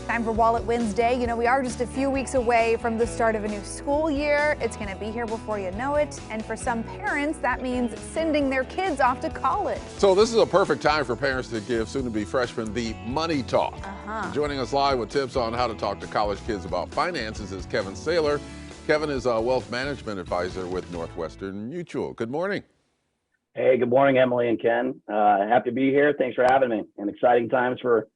Time for Wallet Wednesday. You know, we are just a few weeks away from the start of a new school year. It's going to be here before you know it. And for some parents, that means sending their kids off to college. So this is a perfect time for parents to give soon-to-be freshmen the money talk. Joining us live with tips on how to talk to college kids about finances is Kevin Saylor. Kevin is a wealth management advisor with Northwestern Mutual. Good morning. Hey, good morning, Emily and Ken. Happy to be here. Thanks for having me. And exciting times for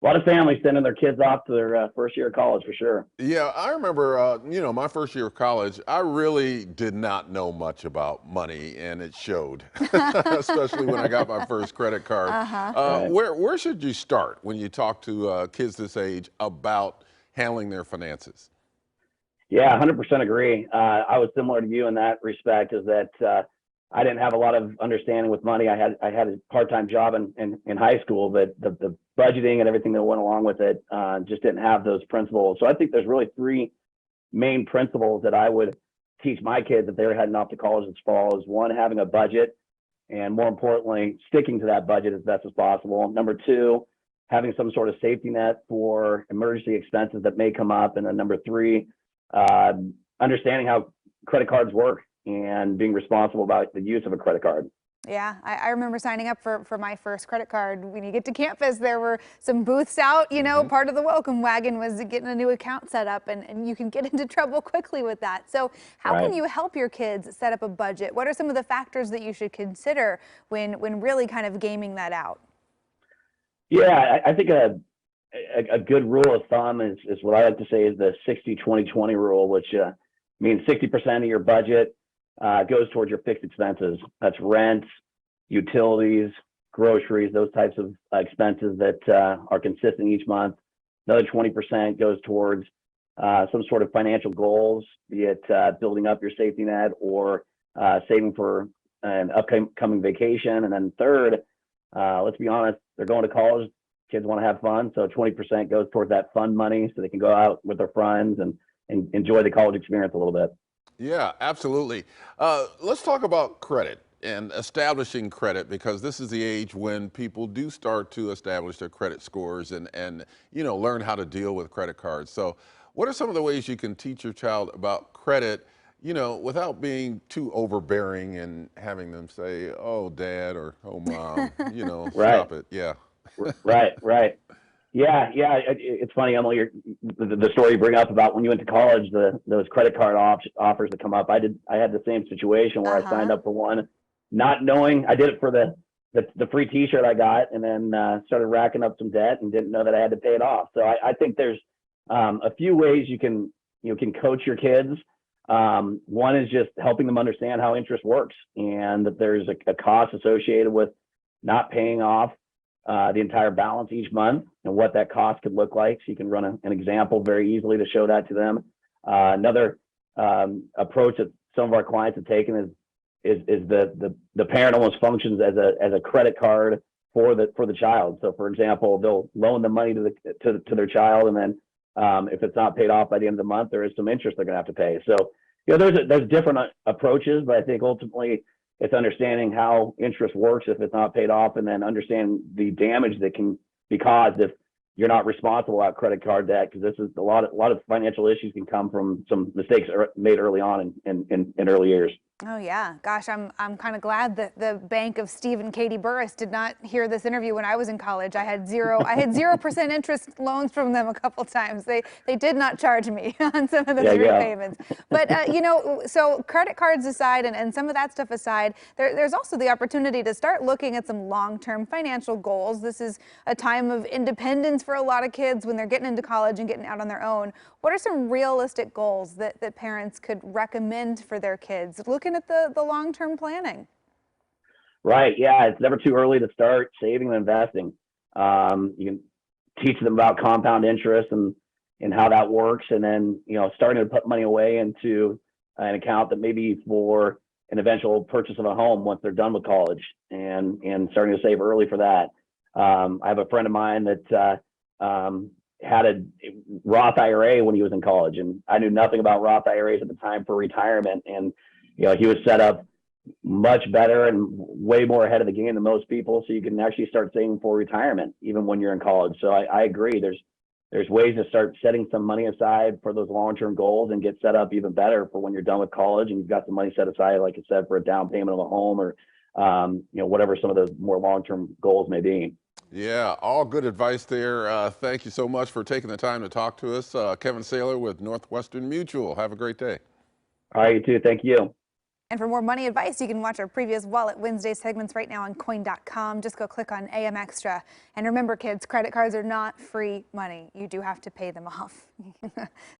a lot of families sending their kids off to their first year of college, for sure. Yeah, I remember, my first year of college, I really did not know much about money, and it showed, especially when I got my first credit card. Right. Where should you start when you talk to kids this age about handling their finances? Yeah, 100% agree. I was similar to you in that respect, is that I didn't have a lot of understanding with money. I had a part-time job in high school, but the budgeting and everything that went along with it just didn't have those principles. So I think there's really three main principles that I would teach my kids if they were heading off to college this fall. Is one, having a budget, and more importantly, sticking to that budget as best as possible. Number two, having some sort of safety net for emergency expenses that may come up. And then number three, understanding how credit cards work and being responsible about the use of a credit card. Yeah, I remember signing up for my first credit card. When you get to campus, there were some booths out, part of the welcome wagon was getting a new account set up, and you can get into trouble quickly with that. So how can you help your kids set up a budget? What are some of the factors that you should consider when really kind of gaming that out? Yeah, I think a good rule of thumb is what I like to say is the 60-20-20 rule, which means 60% of your budget goes towards your fixed expenses. That's rent, utilities, groceries, those types of expenses that are consistent each month. Another 20% goes towards some sort of financial goals, be it building up your safety net or saving for an upcoming vacation. And then third, let's be honest, they're going to college. Kids want to have fun. So 20% goes towards that fun money so they can go out with their friends and enjoy the college experience a little bit. Yeah, absolutely. Let's talk about credit and establishing credit, because this is the age when people do start to establish their credit scores and learn how to deal with credit cards. So what are some of the ways you can teach your child about credit, without being too overbearing and having them say, "Oh, Dad," or "Oh, Mom," Right. stop it. Yeah. Right. Yeah. It's funny, Emily, the story you bring up about when you went to college, those credit card offers that come up. I had the same situation where I signed up for one, not knowing. I did it for the free T-shirt I got, and then started racking up some debt and didn't know that I had to pay it off. So I think there's a few ways you can coach your kids. One is just helping them understand how interest works, and that there's a cost associated with not paying off the entire balance each month and what that cost could look like. So you can run an example very easily to show that to them. Another approach that some of our clients have taken is the parent almost functions as a credit card for the child. So for example, they'll loan the money to their child, and then if it's not paid off by the end of the month, there is some interest they're going to have to pay. So there's different approaches, but I think ultimately it's understanding how interest works if it's not paid off, and then understand the damage that can be caused if you're not responsible about credit card debt, because this is a lot of financial issues can come from some mistakes made early on in early years. Oh yeah, gosh, I'm kind of glad that the bank of Steve and Katie Burris did not hear this interview when I was in college. I had 0% interest loans from them a couple times. They did not charge me on some of those repayments. But so credit cards aside and some of that stuff aside, there's also the opportunity to start looking at some long-term financial goals. This is a time of independence for a lot of kids when they're getting into college and getting out on their own. What are some realistic goals that parents could recommend for their kids, looking at the long-term planning? Right. Yeah. It's never too early to start saving and investing. You can teach them about compound interest and how that works. And then, starting to put money away into an account that maybe for an eventual purchase of a home once they're done with college, and starting to save early for that. I have a friend of mine that had a Roth IRA when he was in college, and I knew nothing about Roth IRAs at the time for retirement. And, he was set up much better and way more ahead of the game than most people. So you can actually start saving for retirement even when you're in college. So I agree. There's there's ways to start setting some money aside for those long-term goals and get set up even better for when you're done with college and you've got some money set aside, like I said, for a down payment of a home or, whatever some of those more long-term goals may be. Yeah, all good advice there. Thank you so much for taking the time to talk to us. Kevin Saylor with Northwestern Mutual. Have a great day. All right, you too. Thank you. And for more money advice, you can watch our previous Wallet Wednesday segments right now on coin.com. Just go click on AM Extra. And remember, kids, credit cards are not free money. You do have to pay them off.